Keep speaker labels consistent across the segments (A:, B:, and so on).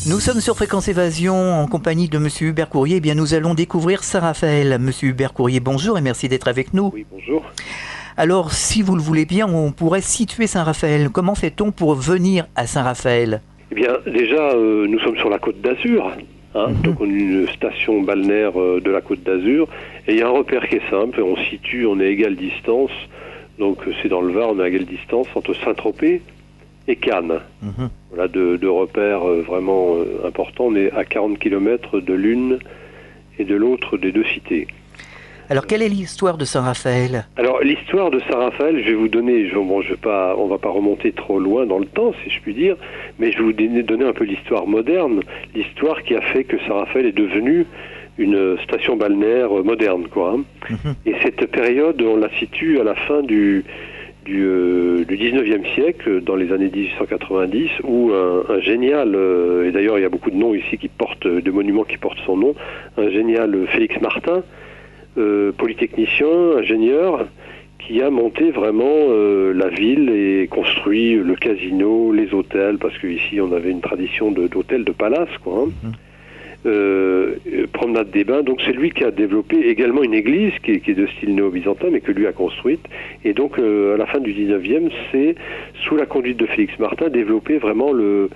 A: Nous sommes sur Fréquence Évasion en compagnie de Monsieur Hubert Courrier. Eh bien, nous allons découvrir Saint-Raphaël. Monsieur Hubert Courrier, bonjour et merci d'être avec nous.
B: Oui, bonjour.
A: Alors, si vous le voulez bien, on pourrait situer Saint-Raphaël. Comment fait-on pour venir à Saint-Raphaël?
B: Eh bien, déjà, nous sommes sur la Côte d'Azur. Donc, on est une station balnéaire de la Côte d'Azur. Et il y a un repère qui est simple. On est à égale distance. Donc, c'est dans le Var, on est à égale distance entre Saint-Tropez et Cannes. Voilà deux repères vraiment importants. On est à 40 km de l'une et de l'autre des deux cités.
A: Alors, quelle est l'histoire de Saint-Raphaël?
B: Alors, l'histoire de Saint-Raphaël, je vais vous donner, on va pas remonter trop loin dans le temps, si je puis dire, mais je vais vous donner un peu l'histoire moderne, l'histoire qui a fait que Saint-Raphaël est devenu une station balnéaire moderne, quoi. Et cette période, on la situe à la fin du 19e siècle, dans les années 1890, où un génial, et d'ailleurs il y a beaucoup de noms ici de monuments qui portent son nom, un génial Félix Martin, polytechnicien, ingénieur, qui a monté vraiment la ville et construit le casino, les hôtels, parce qu'ici on avait une tradition d'hôtels, de palace, quoi. Promenade des Bains, donc c'est lui qui a développé également une église qui est de style néo-byzantin, mais que lui a construite, et donc à la fin du 19e, c'est sous la conduite de Félix Martin développé vraiment le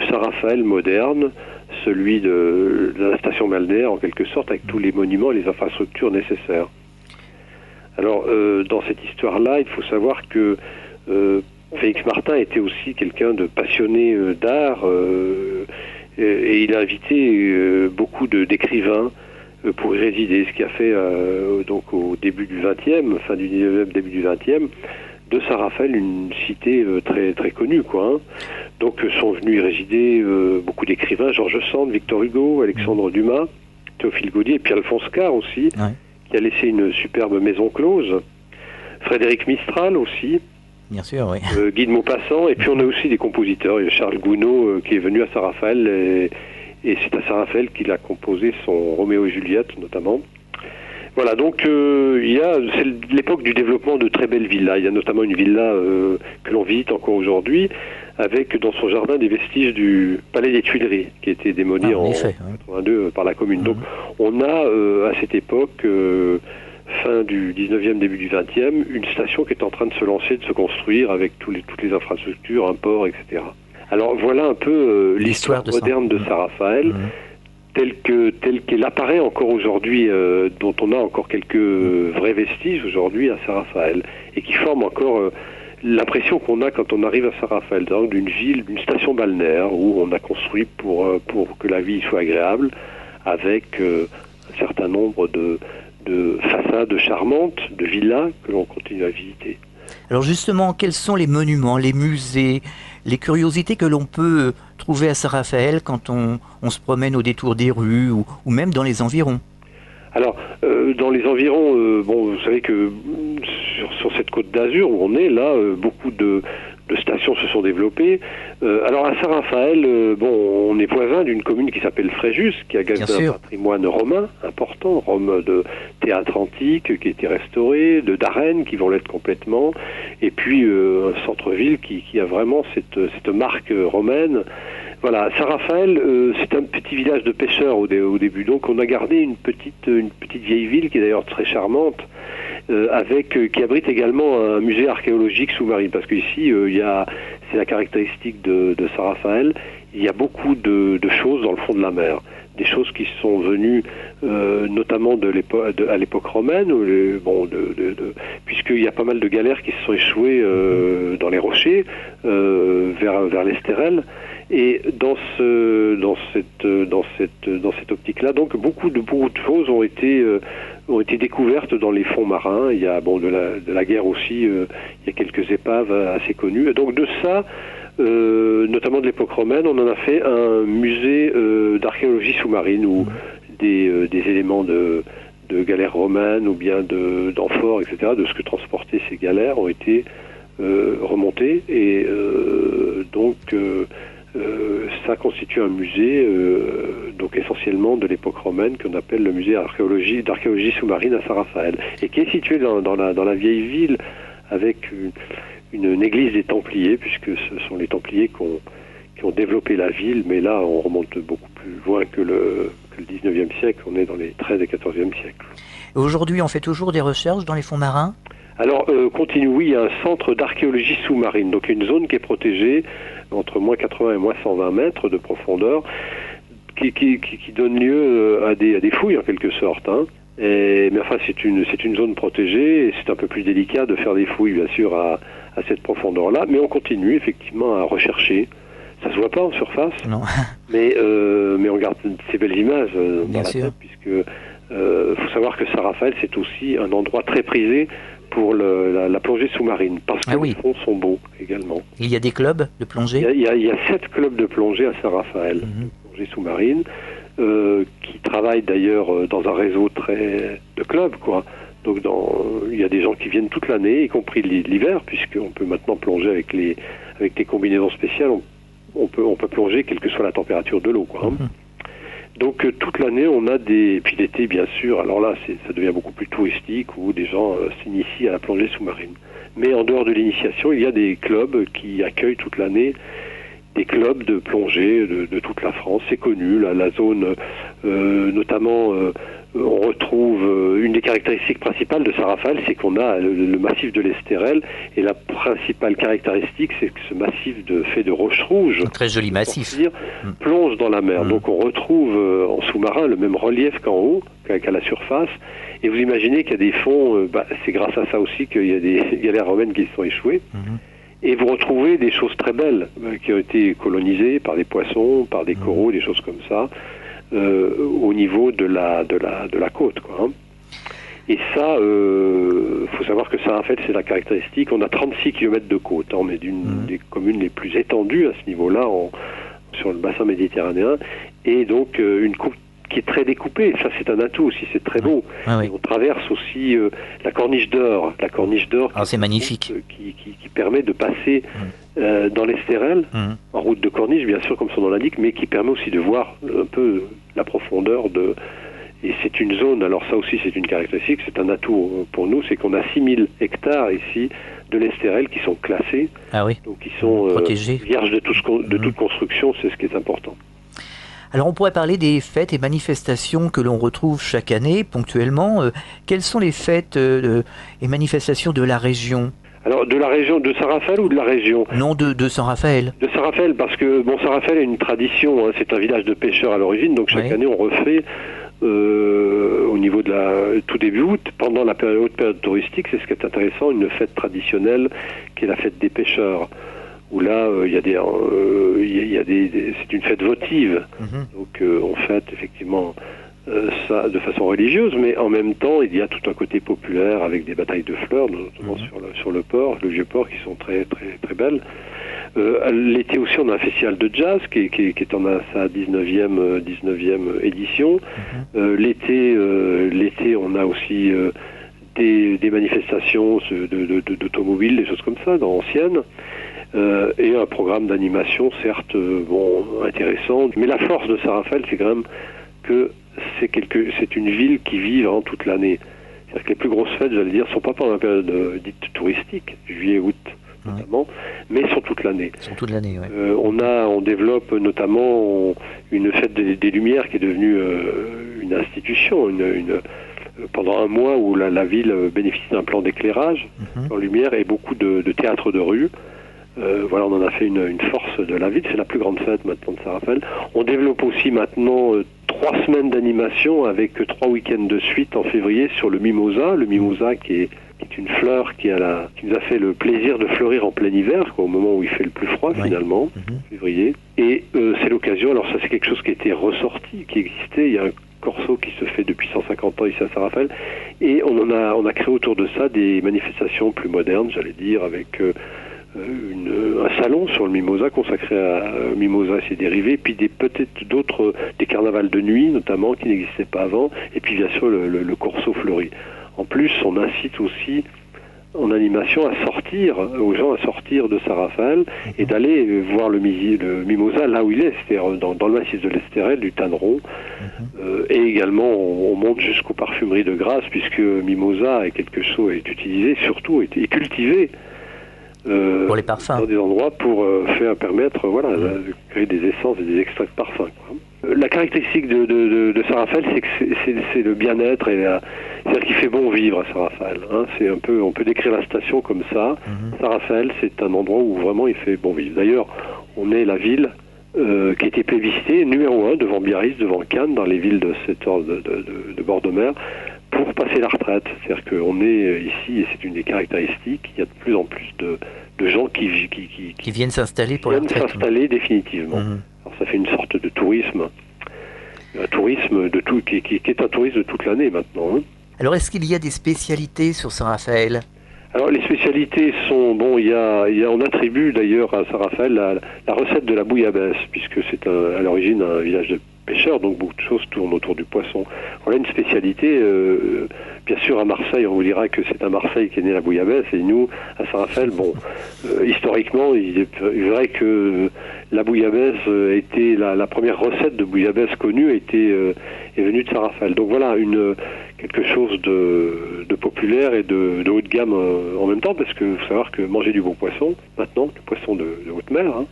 B: Saint-Raphaël moderne, celui de la station balnéaire en quelque sorte, avec tous les monuments et les infrastructures nécessaires. Alors dans cette histoire-là, il faut savoir que Félix Martin était aussi quelqu'un de passionné d'art, et il a invité beaucoup d'écrivains pour y résider, ce qui a fait donc au début du 20e, fin du 19e, début du 20e, de Saint-Raphaël une cité très très connue, quoi. Donc sont venus y résider beaucoup d'écrivains, George Sand, Victor Hugo, Alexandre Dumas, Théophile Gautier, et puis Alphonse Karr aussi, qui a laissé une superbe maison close, Frédéric Mistral aussi,
A: bien sûr, oui.
B: Guy de Maupassant, et puis on a aussi des compositeurs. Il y a Charles Gounod qui est venu à Saint-Raphaël, et c'est à Saint-Raphaël qu'il a composé son Roméo et Juliette notamment. Voilà, donc c'est l'époque du développement de très belles villas. Il y a notamment une villa que l'on visite encore aujourd'hui, avec dans son jardin des vestiges du Palais des Tuileries, qui a été démoli en 82 par la commune. Donc on a à cette époque, fin du 19e, début du 20e, une station qui est en train de se lancer, de se construire avec toutes les infrastructures, un port, etc. Alors voilà un peu l'histoire moderne de Saint-Raphaël, telle qu'elle apparaît encore aujourd'hui, dont on a encore quelques vrais vestiges aujourd'hui à Saint-Raphaël, et qui forment encore l'impression qu'on a quand on arrive à Saint-Raphaël, d'une ville, d'une station balnéaire où on a construit pour que la vie soit agréable, avec un certain nombre de façades charmantes, de villas que l'on continue à visiter.
A: Alors justement, quels sont les monuments, les musées, les curiosités que l'on peut trouver à Saint-Raphaël quand on se promène au détour des rues ou même dans les environs? Alors,
B: dans les environs, vous savez que sur cette côte d'Azur où on est, là, beaucoup de stations se sont développées. Alors à Saint-Raphaël, on est voisin d'une commune qui s'appelle Fréjus, qui a gagné un patrimoine romain important, Rome de théâtre antique qui a été restauré, de d'arènes qui vont l'être complètement, et puis un centre-ville qui a vraiment cette marque romaine. Voilà, Saint-Raphaël, c'est un petit village de pêcheurs au début, donc on a gardé une petite vieille ville qui est d'ailleurs très charmante, qui abrite également un musée archéologique sous-marin, parce qu'ici c'est la caractéristique de Saint-Raphaël, il y a beaucoup de choses dans le fond de la mer, des choses qui sont venues notamment à l'époque romaine, puisqu'il y a pas mal de galères qui se sont échouées dans les rochers vers l'Estérel. Et dans cette optique-là, donc beaucoup de choses ont été découvertes dans les fonds marins. Il y a de la guerre aussi, il y a quelques épaves assez connues. Et donc de ça, notamment de l'époque romaine, on en a fait un musée d'archéologie sous-marine où des éléments de galères romaines ou bien d'amphores, etc., de ce que transportaient ces galères ont été remontés. Et ça constitue un musée, donc essentiellement de l'époque romaine, qu'on appelle le musée d'archéologie sous-marine à Saint-Raphaël, et qui est situé dans la vieille ville, avec une église des Templiers, puisque ce sont les Templiers qui ont développé la ville, mais là on remonte beaucoup plus loin que le 19e siècle, on est dans les 13 et 14e siècle.
A: Aujourd'hui, on fait toujours des recherches dans les fonds marins?
B: Alors, continue, oui, il y a un centre d'archéologie sous-marine, donc une zone qui est protégée entre moins 80 et moins 120 mètres de profondeur, qui donne lieu à des fouilles en quelque sorte. Hein. Mais enfin, c'est une zone protégée et c'est un peu plus délicat de faire des fouilles, bien sûr, à cette profondeur-là, mais on continue effectivement à rechercher. Ça se voit pas en surface,
A: Non.
B: mais on garde ces belles images dans la
A: sûr.
B: tête, puisque faut savoir que Saint-Raphaël, c'est aussi un endroit très prisé pour la plongée sous-marine, parce que les fonds sont beaux également.
A: Il y a des clubs de plongée?
B: Il y a 7 clubs de plongée à Saint-Raphaël, de plongée sous-marine, qui travaillent d'ailleurs dans un réseau de clubs, quoi. Donc il y a des gens qui viennent toute l'année, y compris l'hiver, puisqu'on peut maintenant plonger avec les combinaisons spéciales, on peut plonger quelle que soit la température de l'eau, quoi. Donc toute l'année on a puis l'été bien sûr, alors là ça devient beaucoup plus touristique où des gens s'initient à la plongée sous-marine. Mais en dehors de l'initiation, il y a des clubs qui accueillent toute l'année des clubs de plongée de toute la France. C'est connu, la zone notamment on retrouve une des caractéristiques principales de Saint-Raphaël, c'est qu'on a le massif de l'Estérel, et la principale caractéristique, c'est que ce massif fait de roches rouges,
A: un très joli massif,
B: plonge dans la mer. Donc on retrouve en sous-marin le même relief qu'en haut, qu'à la surface, et vous imaginez qu'il y a des fonds, c'est grâce à ça aussi qu'il y a des galères romaines qui se sont échouées. Et vous retrouvez des choses très belles qui ont été colonisées par des poissons, par des coraux, des choses comme ça, au niveau de la côte, quoi. Hein. Et ça, faut savoir que ça, en fait, c'est la caractéristique. On a 36 km de côte. Hein. On est d'une des communes les plus étendues à ce niveau-là, sur le bassin méditerranéen, et donc une côte qui est très découpée. Ça, c'est un atout aussi, c'est très beau.
A: Oui.
B: On traverse aussi la Corniche d'Or. La Corniche d'Or,
A: c'est magnifique.
B: Qui permet de passer dans l'Estérel, en route de Corniche, bien sûr, comme son nom l'indique, mais qui permet aussi de voir un peu la profondeur Et c'est une zone, alors ça aussi c'est une caractéristique, c'est un atout pour nous, c'est qu'on a 6000 hectares ici de l'Estérel qui sont classés, donc qui sont
A: protégés,
B: vierges de toute construction, c'est ce qui est important.
A: Alors on pourrait parler des fêtes et manifestations que l'on retrouve chaque année, ponctuellement. Quelles sont les fêtes et manifestations de la région ?
B: Alors de la région de Saint-Raphaël ou de la région ?
A: Non, de Saint-Raphaël.
B: De Saint-Raphaël, parce que Saint-Raphaël a une tradition, hein, c'est un village de pêcheurs à l'origine, donc chaque année on refait au niveau de tout début août, pendant la période touristique, c'est ce qui est intéressant, une fête traditionnelle qui est la fête des pêcheurs, où là c'est une fête votive, donc on fête effectivement ça de façon religieuse, mais en même temps il y a tout un côté populaire avec des batailles de fleurs, notamment sur le port, le vieux port, qui sont très très très belles. L'été aussi on a un festival de jazz qui est en sa 19e édition. L'été on a aussi des manifestations d'automobiles, des choses comme ça, anciennes. Et un programme d'animation certes intéressant, mais la force de Saint-Raphaël, c'est quand même que c'est une ville qui vit vraiment toute l'année. C'est-à-dire que les plus grosses fêtes, j'allais dire, sont pas pendant la période dite touristique, juillet, août notamment, mais sont toute l'année. On développe notamment une fête des Lumières qui est devenue une institution, pendant un mois où la ville bénéficie d'un plan d'éclairage en lumière et beaucoup de théâtres de rue. On en a fait une force de la ville, c'est la plus grande fête maintenant de Saint-Raphaël. On développe aussi maintenant 3 semaines d'animation avec 3 week-ends de suite en février sur le mimosa. Le mimosa qui est une fleur qui nous a fait le plaisir de fleurir en plein hiver, au moment où il fait le plus froid finalement, février. Et c'est l'occasion, alors ça c'est quelque chose qui était ressorti, qui existait, il y a un corso qui se fait depuis 150 ans ici à Saint-Raphaël, et on a créé autour de ça des manifestations plus modernes, j'allais dire, avec un salon sur le mimosa consacré à mimosa et ses dérivés, puis peut-être d'autres, des carnavals de nuit notamment qui n'existaient pas avant, et puis bien sûr le corso fleuri. En plus, on incite aussi en animation aux gens à sortir de Saint-Raphaël et d'aller voir le mimosa là où il est, c'est-à-dire dans le massif de l'Estérel, du Tanneron. Et également, on monte jusqu'aux parfumeries de Grasse, puisque mimosa est utilisé, surtout est cultivé
A: pour les parfums.
B: Dans des endroits pour permettre de créer des essences et des extraits de parfums, quoi. La caractéristique de Saint-Raphaël, c'est que c'est le bien-être c'est-à-dire qu'il fait bon vivre à Saint-Raphaël. Hein. On peut décrire la station comme ça. Saint-Raphaël, c'est un endroit où vraiment il fait bon vivre. D'ailleurs, on est la ville qui a été plébiscitée numéro 1 devant Biarritz, devant Cannes, dans les villes de cette ordre de bord de mer, pour passer la retraite. C'est-à-dire qu'on est ici, et c'est une des caractéristiques, il y a de plus en plus de gens qui
A: viennent s'installer pour la retraite.
B: S'installer définitivement. Alors ça fait une sorte de tourisme, un tourisme de tout, qui est un tourisme de toute l'année maintenant. Hein.
A: Alors est-ce qu'il y a des spécialités sur Saint-Raphaël ?
B: Alors les spécialités sont, on attribue d'ailleurs à Saint-Raphaël la recette de la bouillabaisse, puisque c'est à l'origine un village de pêcheurs, donc beaucoup de choses tournent autour du poisson. On a une spécialité, bien sûr à Marseille, on vous dira que c'est à Marseille qu'est née la bouillabaisse, et nous, à Saint-Raphaël, historiquement, il est vrai que la bouillabaisse était la première recette de bouillabaisse connue est venue de Saint-Raphaël. Donc voilà, quelque chose de populaire et de haut de gamme en même temps, parce que faut savoir que manger du bon poisson, maintenant, du poisson de haute mer, hein,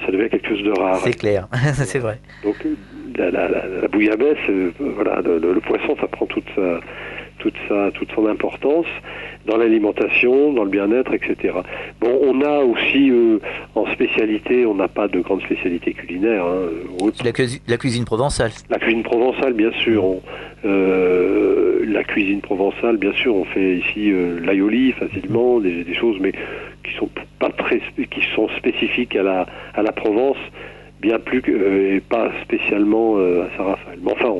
B: ça devient quelque chose de rare.
A: C'est clair, c'est vrai.
B: Donc la bouillabaisse, le poisson, ça prend toute son importance dans l'alimentation, dans le bien-être, etc. Bon, on a aussi en spécialité, on n'a pas de grande spécialité culinaire. Hein,
A: la cuisine provençale.
B: La cuisine provençale, bien sûr. La cuisine provençale, bien sûr, on fait ici l'aïoli facilement, des choses, mais qui sont spécifiques à la Provence, bien plus et pas spécialement à Saint-Raphaël. Mais enfin,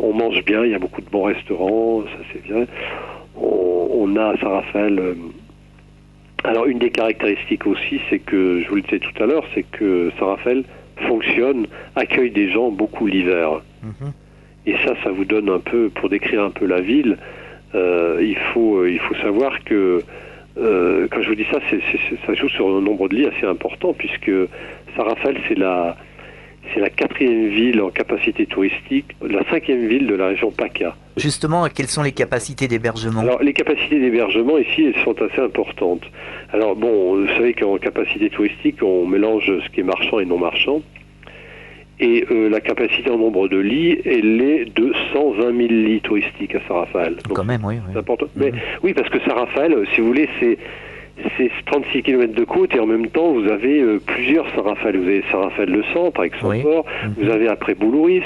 B: on mange bien, il y a beaucoup de bons restaurants, ça c'est bien. On a à Saint-Raphaël. Alors une des caractéristiques aussi, c'est que, je vous le disais tout à l'heure, c'est que Saint-Raphaël accueille des gens beaucoup l'hiver. Et ça vous donne un peu, pour décrire un peu la ville, il faut savoir que quand je vous dis ça, ça joue sur un nombre de lits assez important, puisque Saint-Raphaël, c'est la 4e ville en capacité touristique, la 5e ville de la région PACA.
A: Justement, quelles sont les capacités d'hébergement ?
B: Alors, les capacités d'hébergement ici, elles sont assez importantes. Alors bon, vous savez qu'en capacité touristique, on mélange ce qui est marchand et non marchand. Et la capacité en nombre de lits, elle est de 120 000 lits touristiques à Saint-Raphaël. Donc,
A: quand même, oui.
B: C'est important. Mais oui, parce que Saint-Raphaël, si vous voulez, c'est 36 km de côte, et en même temps, vous avez plusieurs Saint-Raphaël. Vous avez Saint-Raphaël le centre, avec son port. Vous avez après Boulouris,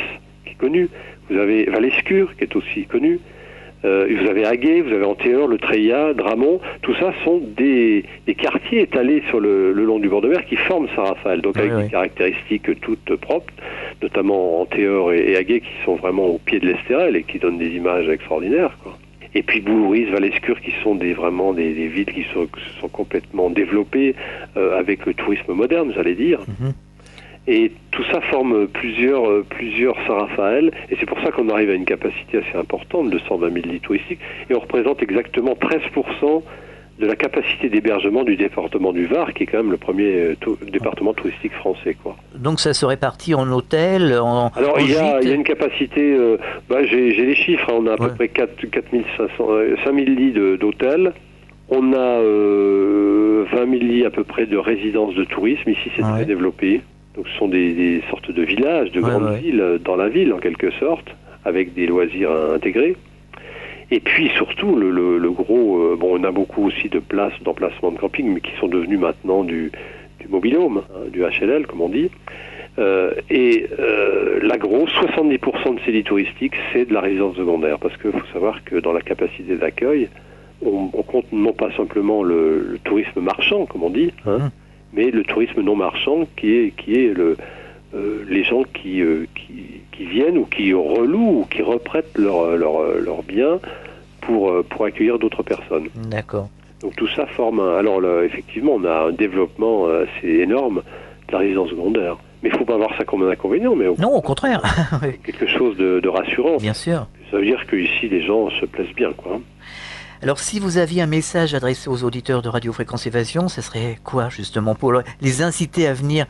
B: qui est connu. Vous avez Valescure, qui est aussi connu. Vous avez Aguet, vous avez Antéor, Le Treillat, Dramont. Tout ça sont des quartiers étalés sur le long du bord de mer qui forment Saint-Raphaël. Donc avec des caractéristiques toutes propres, notamment Antéor et Aguet qui sont vraiment au pied de l'Estérel et qui donnent des images extraordinaires, quoi. Et puis Boulouris, Valescure qui sont vraiment des villes qui sont complètement développées avec le tourisme moderne, j'allais dire. Et tout ça forme plusieurs Saint-Raphaël, et c'est pour ça qu'on arrive à une capacité assez importante de 120 000 lits touristiques, et on représente exactement 13% de la capacité d'hébergement du département du Var, qui est quand même le premier département touristique français, quoi. Donc
A: ça se répartit en hôtels,
B: Alors il y a une capacité, j'ai les chiffres, hein, on a à peu près 5 000 lits d'hôtels. On a 20 000 lits à peu près de résidences de tourisme, ici c'est très développé. Donc ce sont des sortes de villages, de grandes villes dans la ville en quelque sorte, avec des loisirs intégrés. Et puis surtout le gros, on a beaucoup aussi d'emplacements de camping, mais qui sont devenus maintenant du mobil-home, hein, du HLL comme on dit. L'agro, 70% de ces lits touristiques, c'est de la résidence secondaire, parce qu'il faut savoir que dans la capacité d'accueil, on compte non pas simplement le tourisme marchand, comme on dit, hein, mais le tourisme non marchand qui est les gens qui viennent ou qui relouent ou qui reprêtent leurs biens pour accueillir d'autres personnes.
A: D'accord.
B: Donc tout ça forme effectivement, on a un développement assez énorme de la résidence secondaire. Mais il ne faut pas voir ça comme un inconvénient, mais
A: non, au contraire.
B: quelque chose de rassurant.
A: Bien sûr.
B: Ça veut dire qu'ici, les gens se plaisent bien, quoi.
A: Alors, si vous aviez un message adressé aux auditeurs de Radio Fréquence Évasion, ce serait quoi, justement, pour les inciter à venir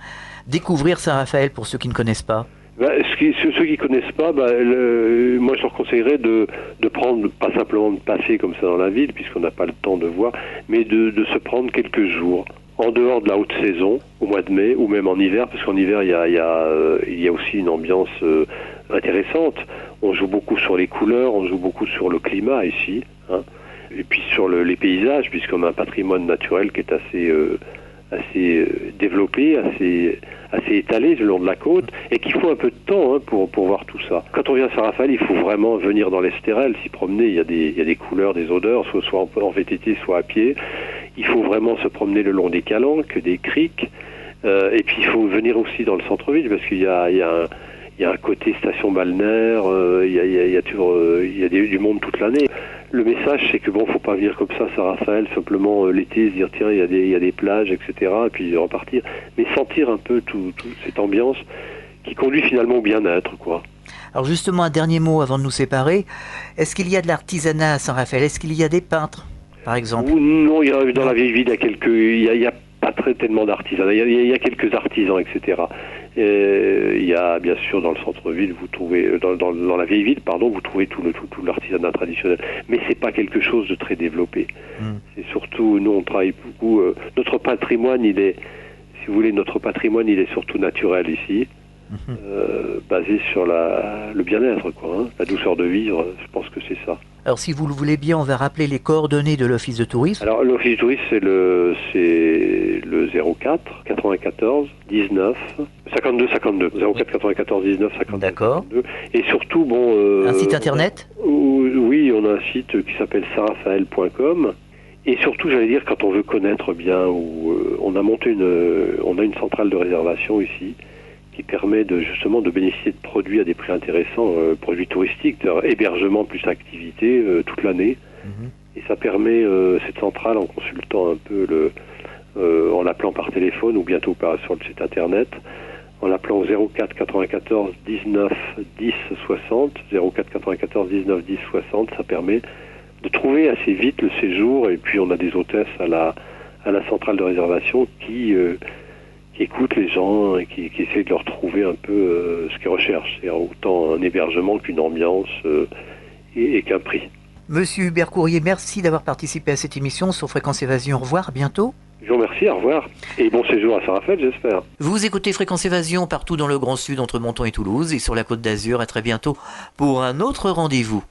A: découvrir Saint-Raphaël pour ceux qui ne connaissent pas ?
B: Ceux qui connaissent pas, moi je leur conseillerais de prendre, pas simplement de passer comme ça dans la ville, puisqu'on n'a pas le temps de voir, mais de se prendre quelques jours en dehors de la haute saison, au mois de mai, ou même en hiver, parce qu'en hiver il y a aussi une ambiance intéressante. On joue beaucoup sur les couleurs, on joue beaucoup sur le climat ici, hein, et puis sur les paysages, puisqu'on a un patrimoine naturel qui est assez développé, assez étalé le long de la côte, et qu'il faut un peu de temps pour voir tout ça. Quand on vient à Saint-Raphaël, il faut vraiment venir dans l'Estérel, s'y promener. Il y a des couleurs, des odeurs, soit en VTT, soit à pied. Il faut vraiment se promener le long des calanques, des criques, et puis il faut venir aussi dans le centre-ville, parce qu'il y a un côté station balnéaire, il y a du monde toute l'année. Le message, c'est que faut pas venir comme ça à Saint-Raphaël, simplement l'été, se dire tiens, il y a des plages, etc., et puis repartir, mais sentir un peu toute cette ambiance qui conduit finalement au bien-être, quoi.
A: Alors justement, un dernier mot avant de nous séparer. Est-ce qu'il y a de l'artisanat à Saint-Raphaël? Est-ce qu'il y a des peintres, par exemple?
B: Non, dans la vieille ville, il y a pas tellement d'artisanat. Il y a quelques artisans, etc. Il y a bien sûr dans le centre-ville, vous trouvez dans la vieille ville, vous trouvez tout l'artisanat traditionnel. Mais c'est pas quelque chose de très développé. C'est surtout, nous on travaille beaucoup. Notre patrimoine, il est surtout naturel ici. Basé sur le bien-être, la douceur de vivre. Je pense que c'est ça.
A: Alors si vous le voulez bien, on va rappeler les coordonnées de l'Office de tourisme.
B: Alors l'Office de tourisme, c'est le 04 94 19 52 52. 04 94 19 52.
A: D'accord.
B: 52. Et surtout,
A: un site internet.
B: Oui, on a un site qui s'appelle sarraphael.com. Et surtout, j'allais dire, quand on veut connaître bien, on a une centrale de réservation ici, qui permet justement de bénéficier de produits à des prix intéressants, produits touristiques, hébergement plus activité toute l'année. Et ça permet, cette centrale, en consultant un peu en l'appelant par téléphone ou bientôt sur le site internet, en l'appelant au 04 94 19 10 60, 04 94 19 10 60, ça permet de trouver assez vite le séjour. Et puis on a des hôtesses à la centrale de réservation qui écoutent les gens et qui essaient de leur trouver un peu ce qu'ils recherchent. C'est autant un hébergement qu'une ambiance et qu'un prix.
A: Monsieur Hubert Courrier, merci d'avoir participé à cette émission sur Fréquence Évasion. Au revoir, à bientôt.
B: Je vous remercie, au revoir. Et bon séjour à Saint-Raphaël, j'espère.
A: Vous écoutez Fréquence Évasion partout dans le Grand Sud, entre Menton et Toulouse, et sur la Côte d'Azur. À très bientôt pour un autre rendez-vous.